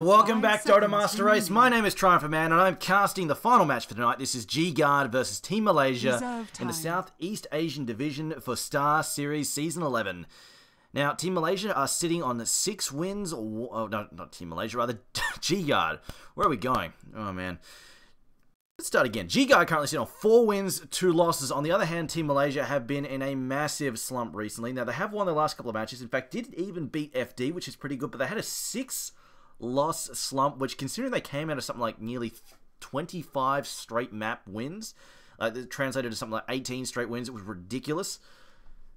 Welcome back, Dota Master Race. My name is Triumpher Man, and I'm casting the final match for tonight. This is G-Guard versus Team Malaysia in the Southeast Asian Division for Star Series Season 11. Now, Team Malaysia are sitting on 6 wins, no, not Team Malaysia, rather G-Guard. Where are we going? Oh, man. Let's start again. G-Guard currently sitting on 4 wins, 2 losses. On the other hand, Team Malaysia have been in a massive slump recently. Now, they have won their last couple of matches. In fact, did even beat FD, which is pretty good, but they had a 6-loss slump, which, considering they came out of something like nearly 25 straight map wins, that translated to something like 18 straight wins, it was ridiculous.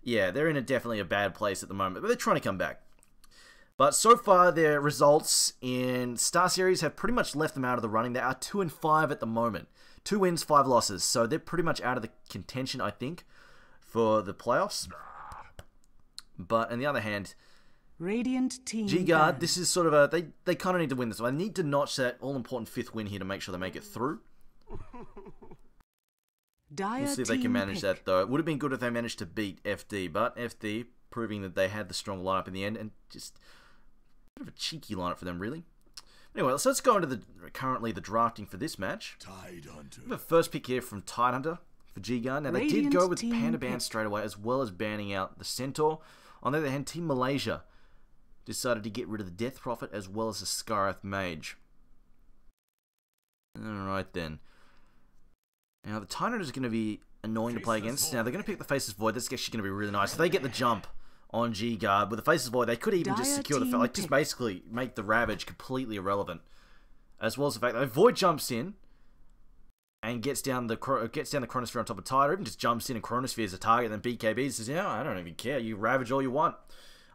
Yeah, they're in definitely a bad place at the moment, but they're trying to come back. But so far, their results in Star Series have pretty much left them out of the running. They are 2-5 at the moment. 2 wins, 5 losses, so they're pretty much out of the contention, I think, for the playoffs. But on the other hand, Radiant team G-Guard, this is sort of a... They kind of need to win this one. They need to notch that all-important 5th win here to make sure they make it through. We'll see if they can manage that, though. It would have been good if they managed to beat FD, but FD proving that they had the strong lineup in the end, and just a bit of a cheeky lineup for them, really. Anyway, so let's go into currently the drafting for this match. We have a first pick here from Tidehunter for G-Guard. Now, they did go with the Panda Ban straight away, as well as banning out the Centaur. On the other hand, Team Malaysia decided to get rid of the Death Prophet as well as the Scarith Mage. Alright then. Now the Tyrant is going to be annoying to play against. Now they're going to pick the Faceless Void. That's actually going to be really nice. If they get the jump on G-Guard with the Faceless Void, they could even just secure the... Like, just basically make the Ravage completely irrelevant. As well as the fact that Void jumps in and gets down the Chronosphere on top of Tide, or even just jumps in and Chronospheres a target, and then BKB says, yeah, I don't even care. You Ravage all you want.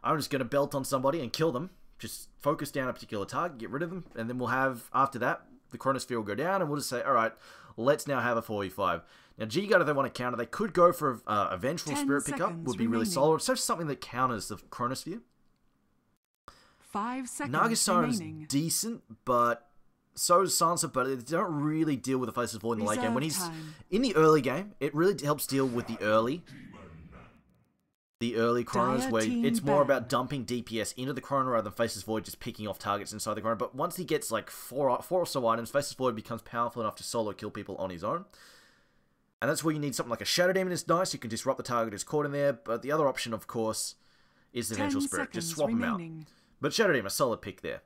I'm just going to belt on somebody and kill them. Just focus down a particular target, get rid of them, and then we'll have, after that, the Chronosphere will go down, and we'll just say, alright, let's now have a 4v5. Now, G-Guard, if they want to counter, they could go for a Vengeful Spirit pickup, would be really solid. So something that counters the Chronosphere. 5 seconds Nagasara's decent, but so is Sansa, but they don't really deal with the Faceless Void in the late game. When he's in the early game, it really helps deal with the early Chronos, where it's more about dumping DPS into the Chrono rather than Faceless Void just picking off targets inside the Chrono. But once he gets like 4 or so items, Faceless Void becomes powerful enough to solo kill people on his own. And that's where you need something like a Shadow Demon. Is nice, you can disrupt the target who's caught in there. But the other option, of course, is the Vengeful Spirit. Just swap them out. But Shadow Demon, a solid pick there.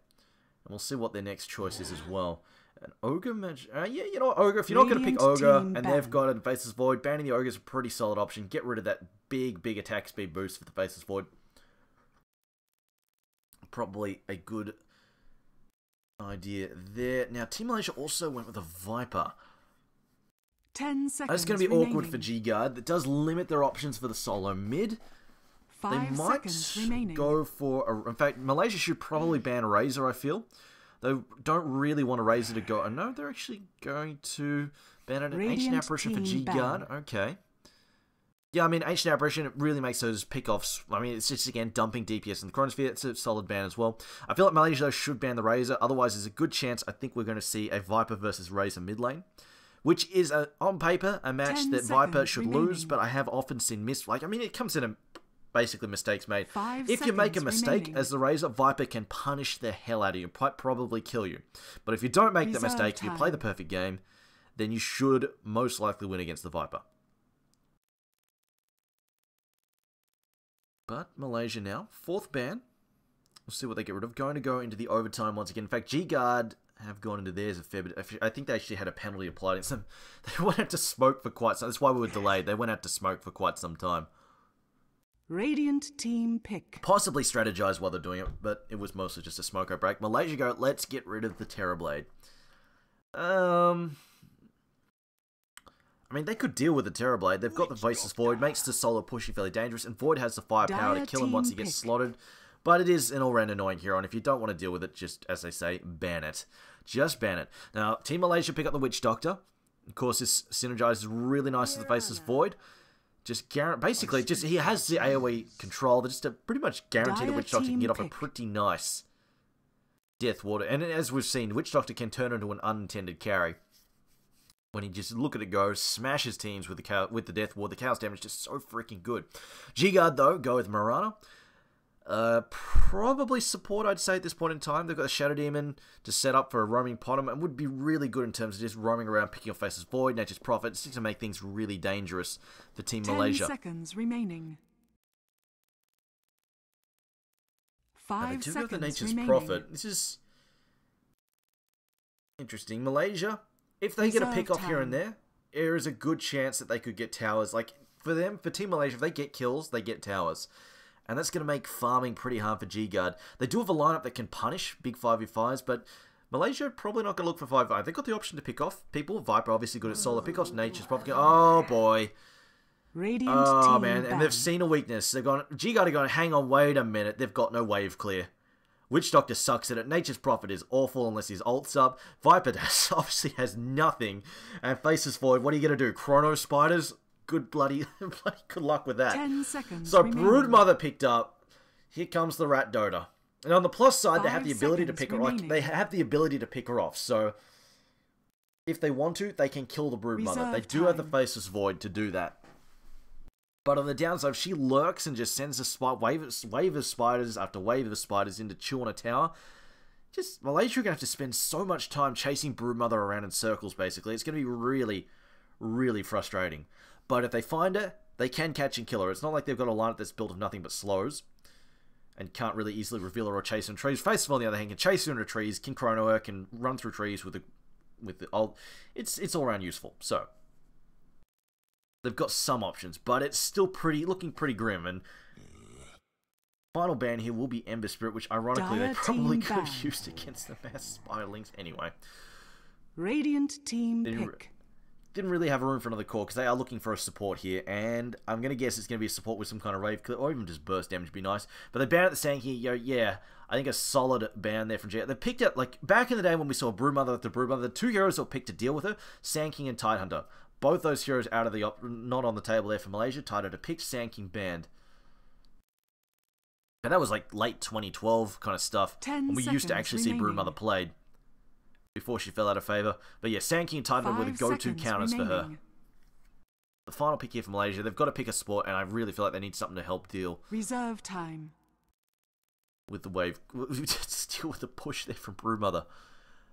And we'll see what their next choice is as well. An Ogre match. Yeah, you know what, Ogre, if you're not going to pick Ogre and they've got a Faceless Void, banning the Ogre is a pretty solid option. Get rid of that big attack speed boost for the Faceless Void. Probably a good idea there. Now, Team Malaysia also went with a Viper. 10 seconds. That's going to be awkward for G-Guard. That does limit their options for the solo mid. They might go for... In fact, Malaysia should probably ban Razor, I feel. They don't really want a Razor to go... No, they're actually going to ban an Ancient Apparition for G-Guard. Okay. Yeah, I mean, Ancient Apparition, it really makes those pick-offs... I mean, it's just, again, dumping DPS in the Chronosphere. It's a solid ban as well. I feel like Malaysia, though, should ban the Razor. Otherwise, there's a good chance I think we're going to see a Viper versus Razor mid lane. Which is, on paper, a match that Viper should lose, but I have often seen I mean, it comes in a... Basically, mistakes made. If you make a mistake as the Razor, Viper can punish the hell out of you, quite probably kill you. But if you don't make that mistake, you play the perfect game, then you should most likely win against the Viper. But Malaysia now, 4th ban. We'll see what they get rid of. Going to go into the overtime once again. In fact, G-Guard have gone into theirs a fair bit. I think they actually had a penalty applied against them. They went out to smoke for quite some... That's why we were delayed. They went out to smoke for quite some time. Radiant team pick. Possibly strategize while they're doing it, but it was mostly just a smoko break. Malaysia go, let's get rid of the Terrorblade. I mean, they could deal with the Terrorblade. They've got the Faceless Void, makes the solo pushing fairly dangerous, and Void has the firepower to kill him once he gets slotted. But it is an all-round annoying hero, and if you don't want to deal with it, just, as they say, ban it. Just ban it. Now, Team Malaysia pick up the Witch Doctor. Of course, this synergizes really nice with the Faceless Void. Basically, he has the AoE control, just to pretty much guarantee the Witch Doctor can get off a pretty nice Death Water. And as we've seen, Witch Doctor can turn into an unintended carry. When he just, look at it go, smashes teams with the Death Ward. The Chaos damage is just so freaking good. G-Guard, though, go with Marana. Probably support, I'd say, at this point in time. They've got the Shadow Demon to set up for a roaming Potom, and would be really good in terms of just roaming around, picking off Faceless Void, Nature's Prophet. It's just to make things really dangerous for Team Malaysia. 10 seconds remaining. Now, 5 they do seconds have the Nature's remaining. Prophet. This is interesting. Malaysia, if they get a Reserve pick off here and time. there is a good chance that they could get towers. Like, for them, for Team Malaysia, if they get kills, they get towers. And that's going to make farming pretty hard for G-Guard. They do have a lineup that can punish big 5v5s, but Malaysia probably not going to look for 5v5. They've got the option to pick off people. Viper obviously good at solo pickoffs. Nature's Prophet. Oh, boy. Radiant Oh, team man. And banned. they've seen a weakness. They've gone, G-Guard are going, hang on, wait a minute. They've got no wave clear. Witch Doctor sucks at it. Nature's Prophet is awful unless his ult's up. Viper obviously has nothing. And Faceless Void, what are you going to do? Chrono Spiders? Good bloody good luck with that. 10 seconds So remaining. Broodmother picked up. Here comes the Rat Dota. And on the plus side, they have 5 the ability to seconds pick her off. remaining. They have the ability to pick her off. So if they want to, they can kill the Broodmother. Reserve They do have the time. Faceless Void to do that. But on the downside, if she lurks and just sends a wave of spiders after wave of spiders in to chew on a tower, just Malaysia are going to have to spend so much time chasing Broodmother around in circles, basically. It's going to be really, really frustrating. But if they find her, they can catch and kill her. It's not like they've got a lineup that's built of nothing but slows and can't really easily reveal her or chase her in trees. Faceless, on the other hand, can chase her into trees, can chrono her, can run through trees with the ult. It's all around useful. So they've got some options, but it's still looking pretty grim. And final ban here will be Ember Spirit, which ironically they Dire probably team could have banned. used against the mass spiderlings anyway. Radiant team They pick. didn't really have room for another core because they are looking for a support here, and I'm going to guess it's going to be a support with some kind of rave clip or even just burst damage would be nice. But they banned at the Sand here, yeah, I think a solid ban there from Jet. They picked up, like, back in the day when we saw Broodmother with the Broodmother, the two heroes that were picked to deal with her, Sand King and Tidehunter. Both those heroes out of the not on the table there for Malaysia. Tidehunter picked, Sand King banned. And that was like late 2012 kind of stuff. 10 when we used to seconds actually see remaining. Broodmother played before she fell out of favour. But yeah, Sand King and Tidehunter were the 5 go-to seconds counters for her. remaining. The final pick here for Malaysia, they've got to pick a sport, and I really feel like they need something to help deal Reserve time. with the wave, deal with the push there from Broodmother.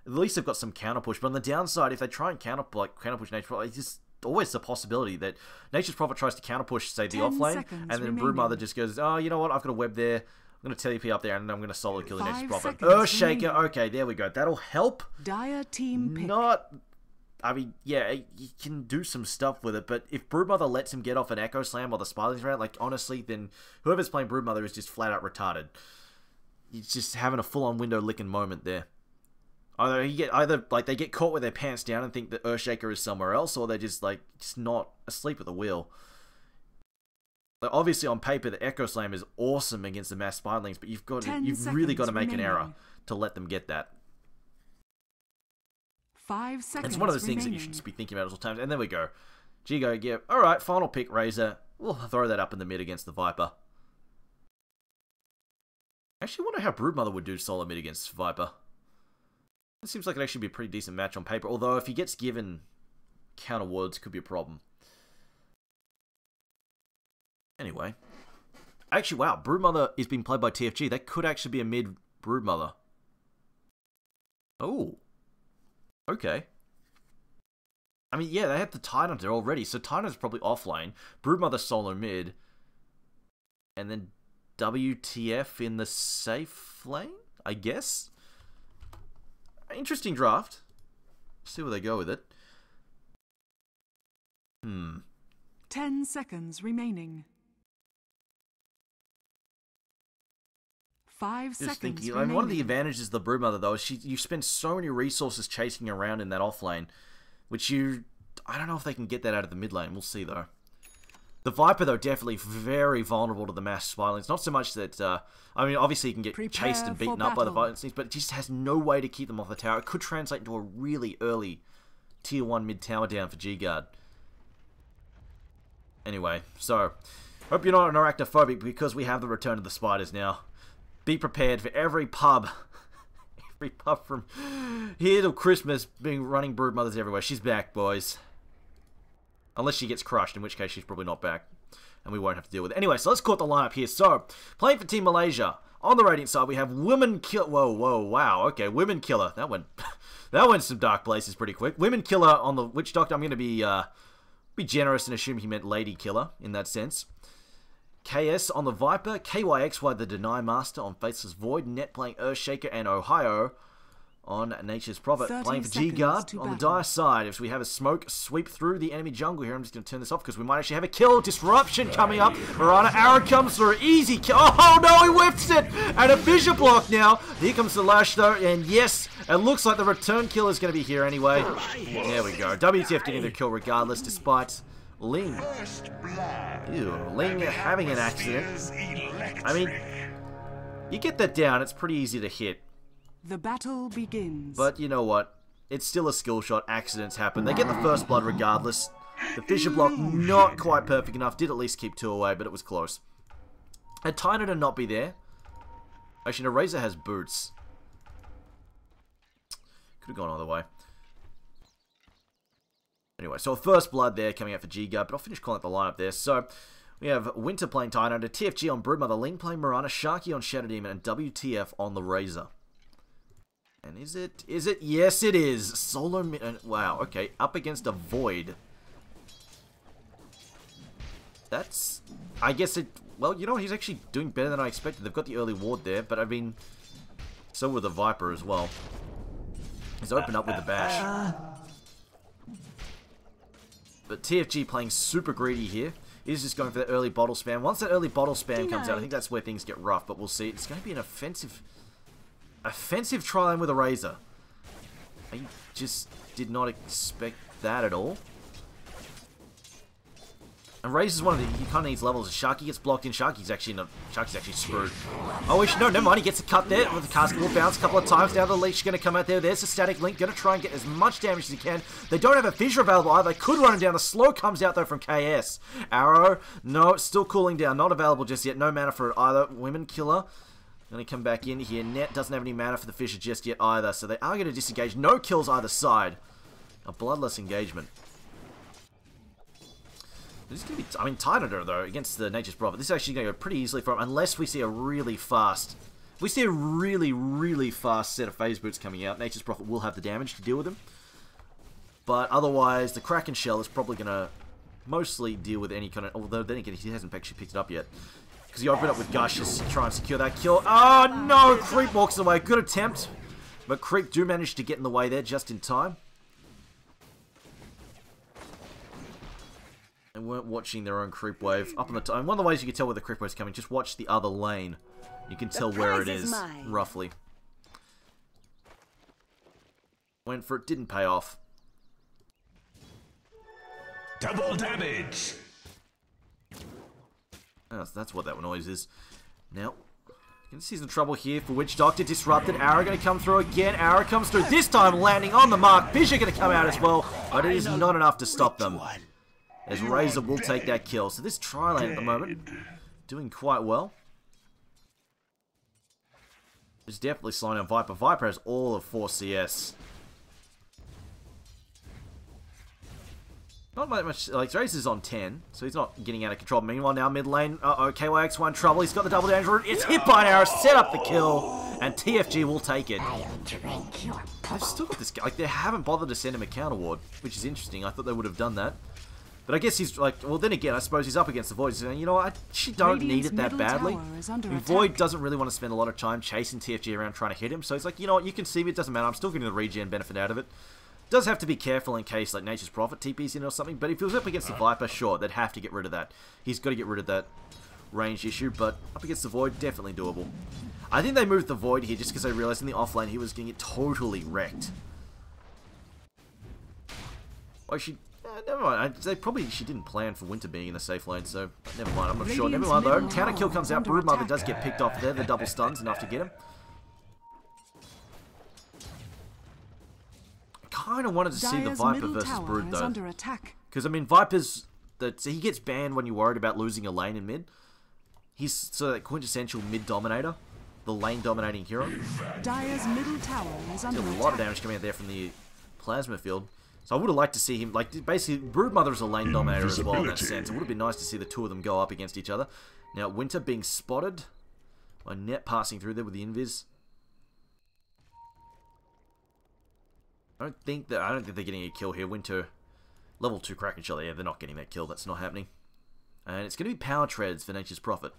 At least they've got some counter push, but on the downside, if they try and counter push Nature's Prophet, it's just always the possibility that Nature's Prophet tries to counter push, say, the 10 off lane, seconds and then remaining. Broodmother just goes, oh, you know what, I've got a web there, I'm going to TP up there, and I'm going to solo kill the 5 Nature's Prophet. seconds Earthshaker, remaining. okay, there we go, that'll help. Dire team pick. Not, I mean, yeah, you can do some stuff with it, but if Broodmother lets him get off an Echo Slam while the Spiderling's around, like, honestly, then whoever's playing Broodmother is just flat out retarded. He's just having a full-on window licking moment there. Either like they get caught with their pants down and think that Earthshaker is somewhere else, or they're just like just not asleep at the wheel. Like, obviously, on paper, the Echo Slam is awesome against the mass Spiderlings, but you've 10 really got to seconds make an error remaining. to let them get that. 5 seconds It's one of those things that you should just be thinking about at all times. And there we go. Gigo, yeah, all right, final pick, Razor. We'll throw that up in the mid against the Viper. I actually wonder how Broodmother would do solo mid against Viper. It seems like it'd actually be a pretty decent match on paper, although if he gets given counter wards, it could be a problem. Anyway. Actually, wow, Broodmother is being played by TFG. That could actually be a mid Broodmother. Oh. Okay. I mean, yeah, they have the Tidehunter already, so Tidehunter's probably offlane. Broodmother solo mid. And then WTF in the safe lane, I guess? Interesting draft. See where they go with it. 10 seconds remaining. 5 Just seconds thinking, remaining. one of the advantages of the Broodmother, though, is you spend so many resources chasing around in that offlane, which I don't know if they can get that out of the mid lane. We'll see, though. The Viper, though, definitely very vulnerable to the mass Spirelings. Not so much that, I mean, obviously he can get Prepare chased and for beaten up by the battle. Violence, but it just has no way to keep them off the tower. It could translate into a really early Tier 1 mid tower down for G-Guard. Anyway, so, hope you're not arachnophobic because we have the return of the spiders now. Be prepared for every pub. Every pub from here till Christmas being running Broodmothers everywhere. She's back, boys. Unless she gets crushed, in which case she's probably not back. and we won't have to deal with it. Anyway, so let's call the lineup here. So, playing for Team Malaysia, on the Radiant side, we have Women Killer. Whoa, wow, okay, Women Killer. That went some dark places pretty quick. Women Killer on the Witch Doctor. I'm going to be generous and assume he meant Lady Killer in that sense. KS on the Viper, KYXY the Deny Master on Faceless Void, Net playing Earthshaker, and Ohio on Nature's Prophet. Playing for G-Guard on the Dire side. If we have a smoke sweep through the enemy jungle here, I'm just going to turn this off because we might actually have a kill. Disruption coming up. Mirana Arrow comes through. Easy kill. Oh no, he whiffs it! And a fissure block now. Here comes the Lash though, and yes, it looks like the return kill is going to be here anyway. There we go. WTF getting the kill regardless, despite Ling. Ew, Ling having an accident. I mean, you get that down, it's pretty easy to hit. The battle begins. But you know what? It's still a skill shot. Accidents happen. They get the first blood regardless. The fissure block, not quite perfect enough. Did at least keep 2 away, but it was close. Had Tyner to not be there. Actually, no, Razor has boots. Could have gone either way. Anyway, so a first blood there coming out for G-Guard, but I'll finish calling up the lineup there. So, we have Winter playing Tyner, under TFG on Broodmother, Ling playing Mirana, Sharky on Shadow Demon, and WTF on the Razor. And is it? Yes, it is. Solo wow, okay. Up against a Void. That's... I guess it... Well, you know what? He's actually doing better than I expected. They've got the early ward there, but I mean... So with the Viper as well. He's opened up with the Bash. But TFG playing super greedy here. He's just going for that early bottle spam. Once that early bottle spam comes out, I think that's where things get rough, but we'll see. It's going to be an offensive tri-lane with a Razor. I just did not expect that at all. And Razor's one of the... He kind of needs levels. Sharky gets blocked in. Sharky's actually screwed. Oh, no, never mind. He gets a cut there with the cast. Will bounce a couple of times. Now the leash going to come out there. There's the static link. Going to try and get as much damage as he can. They don't have a fissure available either. They could run him down. The slow comes out though from KS. Arrow. No, still cooling down. Not available just yet. No mana for it either. Women Killer. Going to come back in here. Net doesn't have any mana for the fissure just yet either. So they are going to disengage. No kills either side. A bloodless engagement. This is going to be... I mean, Tyner, though, against the Nature's Prophet, this is actually going to go pretty easily for him, unless we see a really fast... If we see a really, really fast set of phase boots coming out, Nature's Prophet will have the damage to deal with him. But otherwise, the Kraken Shell is probably going to mostly deal with any kind of... Although, then again, he hasn't actually picked it up yet. Because he opened up with Gush just to try and secure that kill. Oh, no! Creep walks away. Good attempt. But Creep do manage to get in the way there just in time. And weren't watching their own creep wave up on the top. And one of the ways you can tell where the creep wave is coming, just watch the other lane. You can tell where it is, roughly. Went for it, didn't pay off. Double damage. That's what that noise is. Now, you can see some trouble here for Witch Doctor. Disrupted. Arrow going to come through again. Arrow comes through. This time landing on the mark. Fissure going to come out as well. But it is not enough to stop them. As Razor will take that kill. So this tri-lane at the moment, doing quite well. It's definitely slowing down Viper. Viper has all of 4 CS. Not much, like Razor's on 10, so he's not getting out of control. Meanwhile now mid lane, KYX1 trouble. He's got the double damage route. It's hit by an arrow, set up the kill, and TFG will take it. They've still got this guy, like they haven't bothered to send him a counter ward, which is interesting. I thought they would have done that. But I guess he's like, well then again, I suppose he's up against the Void. He's saying, you know what, I actually don't need it that badly. Void doesn't really want to spend a lot of time chasing TFG around trying to hit him. So he's like, you know what, you can see me, it doesn't matter. I'm still getting the regen benefit out of it. Does have to be careful in case like Nature's Prophet TP's in or something. But if he was up against the Viper, sure, they'd have to get rid of that. He's got to get rid of that range issue. But up against the Void, definitely doable. I think they moved the Void here just because they realized in the offlane he was getting it totally wrecked. Well, never mind. She didn't plan for Winter being in the safe lane, so never mind. I'm not sure. Never mind though. Counter kill comes out. Broodmother does get picked off there. The double stuns enough to get him. I kind of wanted to see the Viper versus Brood though, because I mean Viper's he gets banned when you're worried about losing a lane in mid. He's sort of that quintessential mid dominator, the lane dominating hero. Dire's middle tower is under attack. A lot of damage coming out there from the plasma field. So I would have liked to see him, like, basically, Broodmother is a lane dominator as well in that sense. It would have been nice to see the two of them go up against each other. Now, Winter being spotted. My net passing through there with the invis. I don't think they're getting a kill here. Winter, level 2 Kraken Shell. Yeah, they're not getting that kill. That's not happening. And it's going to be Power Treads for Nature's Prophet.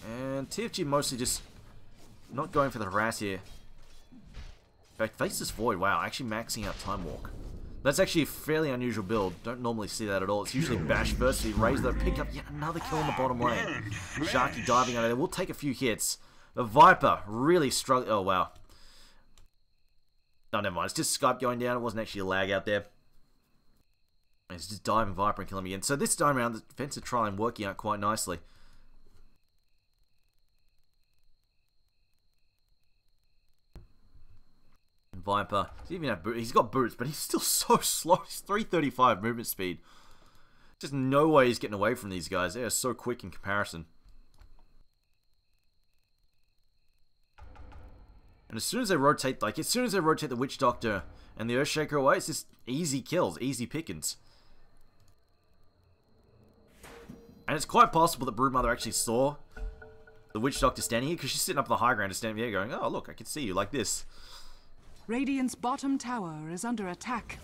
And TFG mostly just not going for the harass here. In fact, Faceless Void, wow, actually maxing out Time Walk. That's actually a fairly unusual build. Don't normally see that at all. It's usually Bash first, so he raises the pick up yet another kill in the bottom lane. Sharky diving under there. We'll take a few hits. The Viper really struggling. Oh, wow. No, never mind. It's just Skype going down. It wasn't actually a lag out there. It's just diving Viper and killing me again. So this time around, the defensive trialing working out quite nicely. Viper, he's got boots, but he's still so slow. He's 335 movement speed. Just no way he's getting away from these guys. They are so quick in comparison. And as soon as they rotate, the Witch Doctor and the Earthshaker away, it's just easy kills, easy pickings. And it's quite possible that Broodmother actually saw the Witch Doctor standing here, because she's sitting up on the high ground and standing here going, oh look, I can see you like this. Radiant's bottom tower is under attack.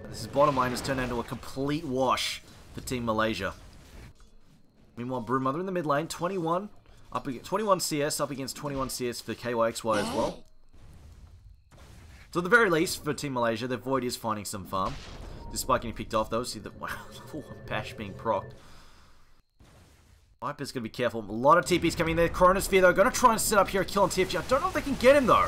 This bottom lane has turned into a complete wash for Team Malaysia. Meanwhile, Broodmother in the mid lane, 21 CS up against 21 CS for KYXY as well. So at the very least, for Team Malaysia, the Void is finding some farm. Despite getting picked off though, see the wow, Bash being procced. Viper's going to be careful. A lot of TP's coming in there. Chronosphere, though, going to try and set up here a kill on TFG. I don't know if they can get him, though.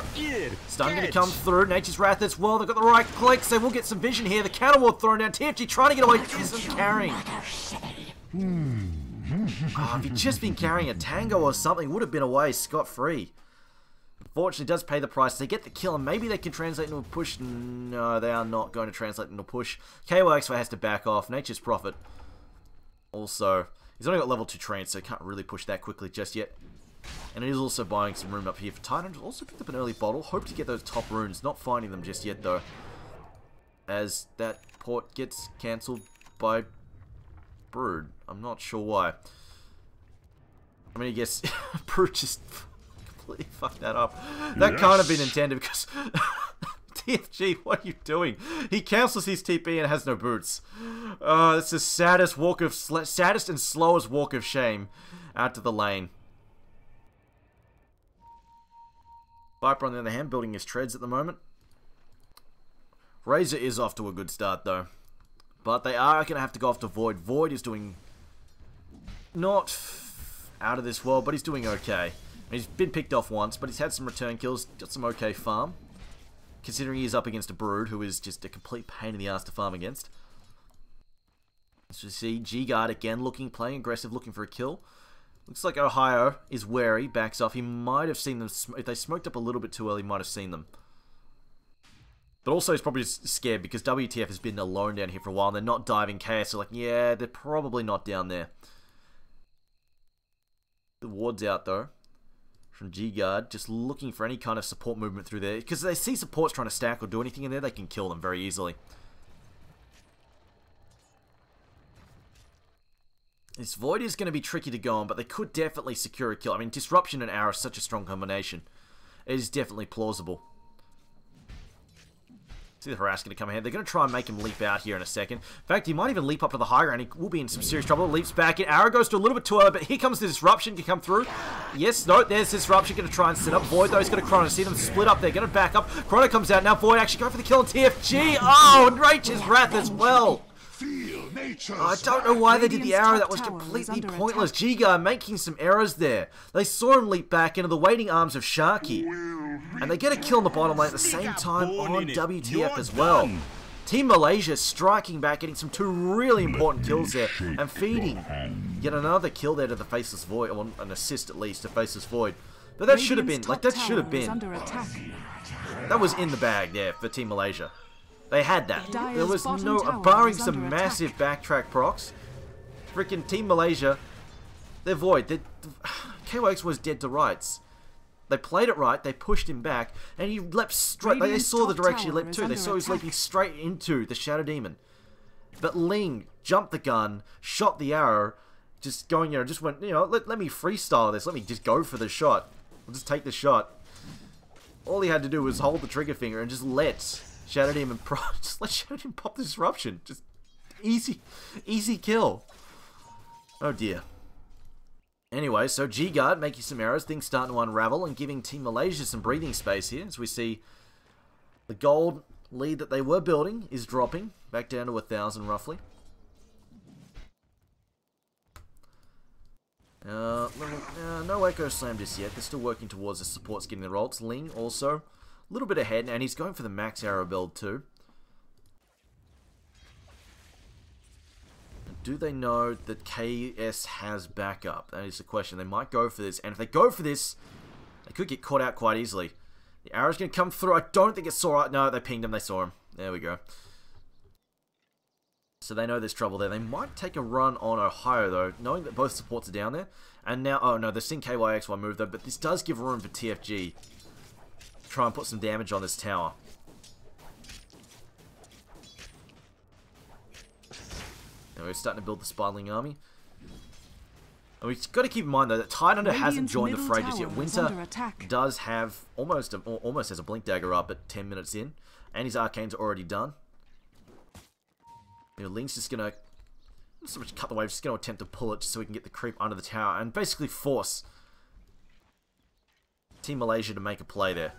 Stun going to come through. Nature's Wrath as well. They've got the right clicks. They will get some vision here. The counter ward thrown down. TFG trying to get away. Isn't carrying. Oh, if he'd just been carrying a Tango or something, would have been away scot-free. Unfortunately, it does pay the price. They get the kill, and maybe they can translate into a push. No, they are not going to translate into a push. KYXY has to back off. Nature's Prophet also... He's only got level 2 trains, so he can't really push that quickly just yet. And he is also buying some room up here for Titan. Also picked up an early bottle. Hope to get those top runes. Not finding them just yet, though. As that port gets cancelled by Brood. I'm not sure why. I mean, I guess Brood just completely fucked that up. That can't have been intended because... TFG, what are you doing? He cancels his TP and has no boots. It's the saddest and slowest walk of shame out to the lane. Viper, on the other hand, building his treads at the moment. Razor is off to a good start, though. But they are going to have to go off to Void. Void is doing... not out of this world, but he's doing okay. He's been picked off once, but he's had some return kills. Got some okay farm. Considering he's up against a Brood, who is just a complete pain in the ass to farm against. As you see, G-Guard again playing aggressive, looking for a kill. Looks like Ohio is wary, backs off. He might have seen them, if they smoked up a little bit too early, he might have seen them. But also he's probably just scared because WTF has been alone down here for a while and they're not diving KS. So like, yeah, they're probably not down there. The ward's out though. From G-Guard, just looking for any kind of support movement through there. Because they see supports trying to stack or do anything in there, they can kill them very easily. This Void is going to be tricky to go on, but they could definitely secure a kill. I mean, Disruption and Arrow is such a strong combination. It is definitely plausible. See the harass going to come ahead. They're going to try and make him leap out here in a second. In fact, he might even leap up to the high ground. He will be in some serious trouble. Leaps back in. Arrow goes to a little bit too early, but here comes the Disruption. Can come through. Yes, no, there's Disruption. Going to try and set up. Void, though, he's going to Chrono. See them split up. They're going to back up. Chrono comes out. Now Void actually going for the kill on TFG. Oh, and Nature's Wrath as well. I don't know why they did the arrow. That was completely pointless. G-Guard making some errors there. They saw him leap back into the waiting arms of Sharky. And they get a kill in the bottom lane at the same time on WTF as well. Team Malaysia striking back, getting some 2 really important kills there. And feeding yet another kill there to the Faceless Void. Or an assist at least to Faceless Void. But that should have been, like that should have been. That was in the bag there for Team Malaysia. They had that. There was no, barring some massive backtrack procs, freaking Team Malaysia, they're Void. KYX was dead to rights. They played it right, they pushed him back, and he leapt straight. They saw the direction he leapt to. They saw he was leaping straight into the Shadow Demon. But Ling jumped the gun, shot the arrow, just going, just went, let me freestyle this. Let me just go for the shot. I'll just take the shot. All he had to do was hold the trigger finger and just let Shadow Demon pop the disruption. Just easy kill. Oh dear. Anyway, so G-Guard making some errors, things starting to unravel and giving Team Malaysia some breathing space here as we see the gold lead that they were building is dropping back down to 1,000 roughly. No Echo Slam just yet. They're still working towards the supports getting the rolls. Ling also a little bit ahead, and he's going for the max arrow build too. Do they know that KS has backup? That is the question. They might go for this, and if they go for this, they could get caught out quite easily. The arrow's going to come through. I don't think it saw it. No, they pinged him. They saw him. There we go. So they know there's trouble there. They might take a run on Ohio, though, knowing that both supports are down there. And now, oh no, they're seeing KYXY move, though, but this does give room for TFG to try and put some damage on this tower. Now we're starting to build the Spiraling Army. And we've got to keep in mind, though, that Tidehunter hasn't joined the fray just yet. Winter does have almost has a Blink Dagger up at 10 minutes in, and his Arcanes are already done. Ling's just going to not so much cut the wave, just going to attempt to pull it just so we can get the creep under the tower and basically force Team Malaysia to make a play there.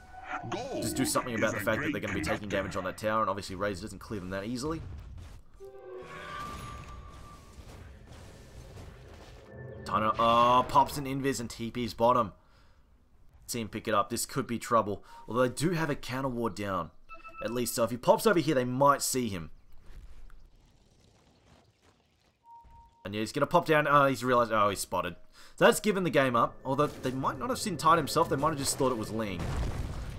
Just do something about the fact that they're going to be taking damage on that tower, and obviously Razor doesn't clear them that easily. Tidehunter, pops an invis and TP's bottom. See him pick it up. This could be trouble. Although they do have a counter ward down, at least. So if he pops over here, they might see him. And yeah, he's going to pop down. He's realized, he's spotted. So that's given the game up. Although they might not have seen Tide himself. They might have just thought it was Ling.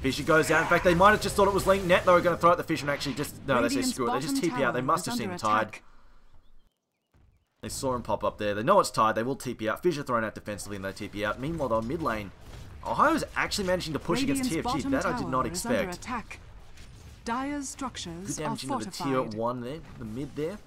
Fisher goes out. In fact, they might have just thought it was Ling. Net, they were going to throw at the Fisher and actually just... No, they say screw it. They just TP out. They must have seen Tide. They saw him pop up there. They know it's Tide. They will TP out. Fisher thrown out defensively and they TP out. Meanwhile, though, mid lane, Ohio's actually managing to push against TFG. That I did not expect. Dire's structures good damage into the tier 1 there. The mid there.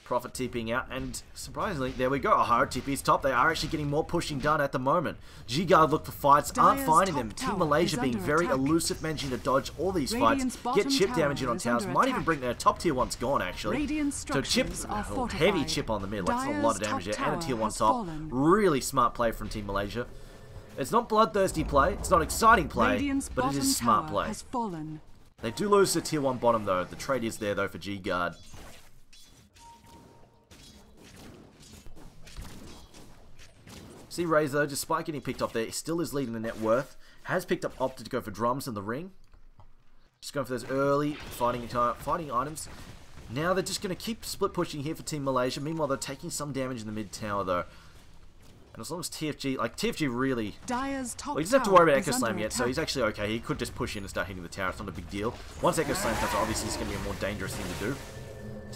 Prophet TPing out, and surprisingly, there we go. Ohio TP's top. They are actually getting more pushing done at the moment. G-Guard look for fights, aren't finding them. Team Malaysia being very elusive, managing to dodge all these fights, get chip damage in on towers, might even bring their top tier 1's gone actually. So chip, heavy chip on the mid, like that's a lot of damage there, and a tier 1 top. Really smart play from Team Malaysia. It's not bloodthirsty play, it's not exciting play, but it is smart play. They do lose the tier 1 bottom though. The trade is there though for G-Guard. See Razor, despite getting picked up there, still is leading the net worth. Has picked up, opted to go for drums in the ring. Just going for those early fighting items. Now they're just going to keep split pushing here for Team Malaysia. Meanwhile, they're taking some damage in the mid tower though. And as long as TFG, TFG really... well, he doesn't have to worry about Echo Slam yet, so he's actually okay. He could just push in and start hitting the tower. It's not a big deal. Once Echo Slam comes, obviously it's going to be a more dangerous thing to do.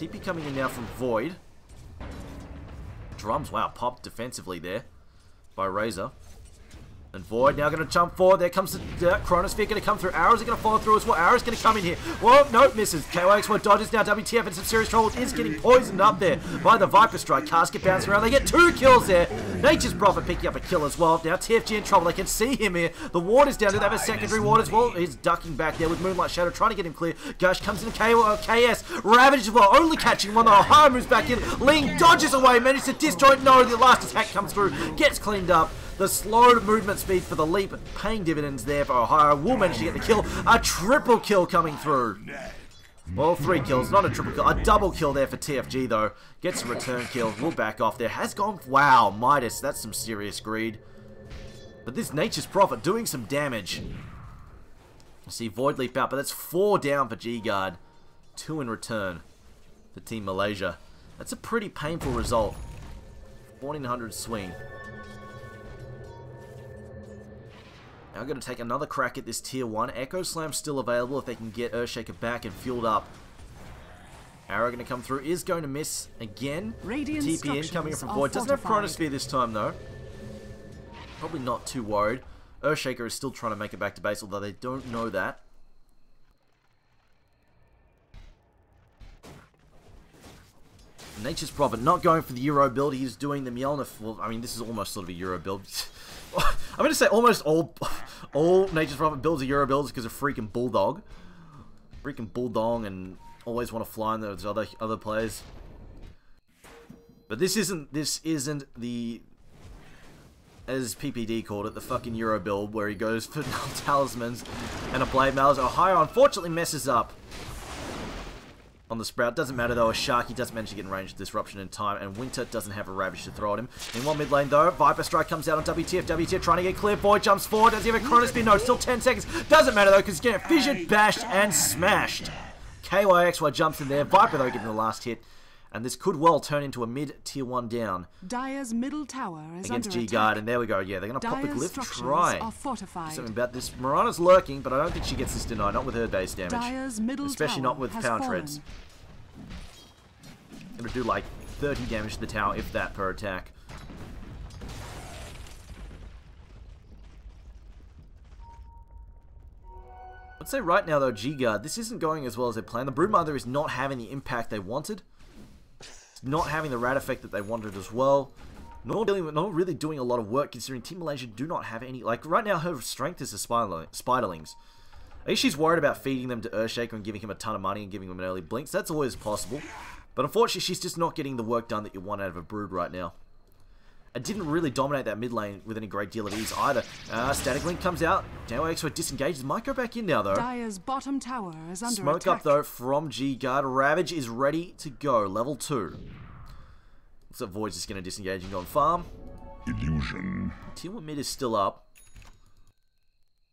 TP coming in now from Void. Drums, wow, popped defensively there by Razor. And Void now going to jump forward. There comes the Chronosphere going to come through. Arrows are going to follow through as well. Arrows going to come in here. Whoa, no, misses. KYXY dodges now. WTF in some serious trouble. Is getting poisoned up there by the Viper Strike. Casket bouncing around. They get 2 kills there. Nature's Prophet picking up a kill as well. Now TFG in trouble. They can see him here. The ward is down. They have a secondary ward as well. He's ducking back there with Moonlight Shadow trying to get him clear. Gush comes in. KS. Ravage as well. Only catching one. Ohio moves back in. Ling dodges away. Manages to disjoint. No, the last attack comes through. Gets cleaned up. The slowed movement speed for the leap paying dividends there for Ohio. Will manage to get the kill. A triple kill coming through. Well, 3 kills, not a triple kill. A double kill there for TFG though. Gets a return kill. Will back off there. Has gone... Wow, Midas. That's some serious greed. But this Nature's Prophet doing some damage. You see Void leap out, but that's 4 down for G-Guard. 2 in return for Team Malaysia. That's a pretty painful result. 1400 swing. Now going to take another crack at this tier 1. Echo Slam still available if they can get Earthshaker back and fueled up. Arrow going to come through. Is going to miss again. TP in coming in from Void. Doesn't have Chronosphere this time though. Probably not too worried. Earthshaker is still trying to make it back to base, although they don't know that. Nature's Prophet not going for the Euro build. He's doing the Mjolnir. Well, I mean, this is almost sort of a Euro build. I'm going to say almost all Nature's Prophet builds are Euro builds because of freaking Bulldog. Freaking Bulldog and always want to fly in those other players. But this isn't the, as PPD called it, the fucking Euro build where he goes for talismans and a blade mails. Ohio unfortunately messes up on the Sprout. Doesn't matter though, a Sharky doesn't manage to get in range of disruption in time, and Winter doesn't have a Ravage to throw at him. In one mid lane though, Viper Strike comes out on WTF. WTF trying to get clear. Boy jumps forward. Does he have a Chronosphere? No, still 10 seconds. Doesn't matter though, because he's getting fissured, bashed, and smashed. KYXY jumps in there. Viper though getting the last hit. And this could well turn into a mid-tier 1 down. Dire's middle tower is against under G-Guard, attack. and there we go. Yeah, they're going to pop the Dire's glyph. structures Try. are fortified. Something about this. Mirana's lurking, but I don't think she gets this denied. Not with her base damage. Dire's middle especially tower not with has power fallen. treads. It'll do like 30 damage to the tower, if that, per attack. I'd say right now, though, G-Guard, this isn't going as well as they planned. The Broodmother is not having the impact they wanted. It's not having the rat effect that they wanted as well. Not really doing a lot of work, considering Team Malaysia do not have any... Like, right now, her strength is the Spiderlings. I think she's worried about feeding them to Earthshaker and giving him a ton of money and giving them an early blink. So that's always possible. But unfortunately, she's just not getting the work done that you want out of a Brood right now. It didn't really dominate that mid lane with any great deal of ease either. Static Link comes out. KYXY disengages. Might go back in now, though. Dire's bottom tower is under Smoke attack. up, though, from G-Guard. Ravage is ready to go. Level 2. Looks like Void's just going to disengage and go on farm. Illusion. Tier 1 mid is still up.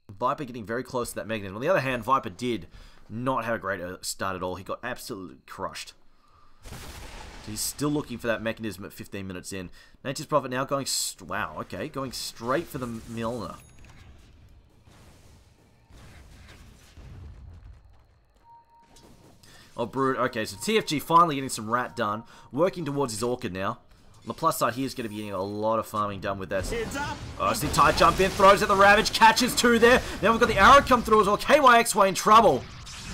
Viper getting very close to that mechanism. On the other hand, Viper did not have a great start at all. He got absolutely crushed. So he's still looking for that mechanism at 15 minutes in. Nature's Prophet now going... Wow, okay. Going straight for the Mjolnir. Oh, Brood. Okay, so TFG finally getting some rat done. Working towards his Orchid now. On the plus side, he is going to be getting a lot of farming done with that. Oh, see Tide jump in, throws at the Ravage, catches 2 there. Now we've got the arrow come through as well. KYXY in trouble.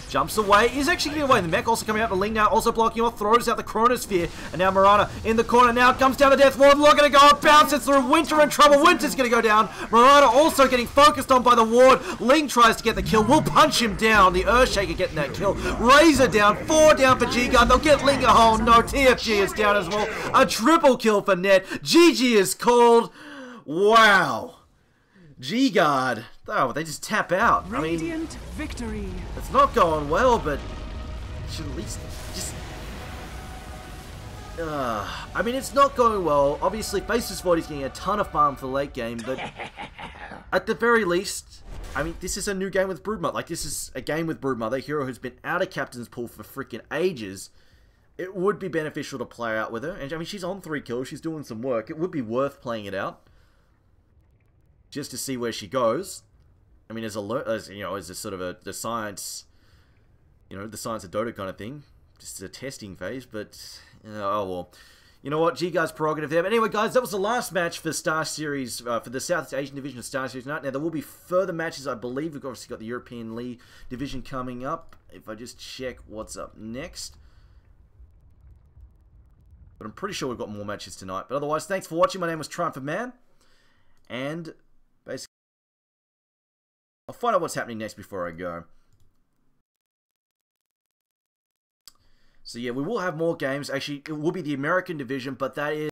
Jumps away. He's actually getting away. The mech also coming out. The Ling now also blocking off. Throws out the Chronosphere. And now Mirana in the corner. Now comes down the Death Ward. Not going to go. Bounces through. Winter in trouble. Winter's going to go down. Mirana also getting focused on by the Ward. Ling tries to get the kill. Will punch him down. The Earthshaker getting that kill. Razor down. 4 down for G-Guard. They'll get Ling a hole. No, TFG is down as well. A triple kill for Net. GG is called. Wow. G-Guard. Oh, they just tap out. Radiant victory. It's not going well, but should at least just... I mean, it's not going well. Obviously, Faceless Void is getting a ton of farm for the late game, but at the very least, I mean, this is a new game with Broodmother. Like, this is a game with Broodmother, a hero who's been out of Captain's Pool for freaking ages. It would be beneficial to play out with her. And, I mean, she's on 3 kills. She's doing some work. It would be worth playing it out just to see where she goes. I mean, as a sort of the science, the science of Dota kind of thing, just a testing phase. But oh well, you know what, G-Guard's prerogative there. But anyway, guys, that was the last match for Star Series for the Southeast Asian Division of Star Series tonight. Now there will be further matches, I believe. We've obviously got the European League Division coming up. If I just check what's up next, but I'm pretty sure we've got more matches tonight. But otherwise, thanks for watching. My name was Triumphant Man, and basically, I'll find out what's happening next before I go. So yeah, we will have more games. Actually, it will be the American division, but that is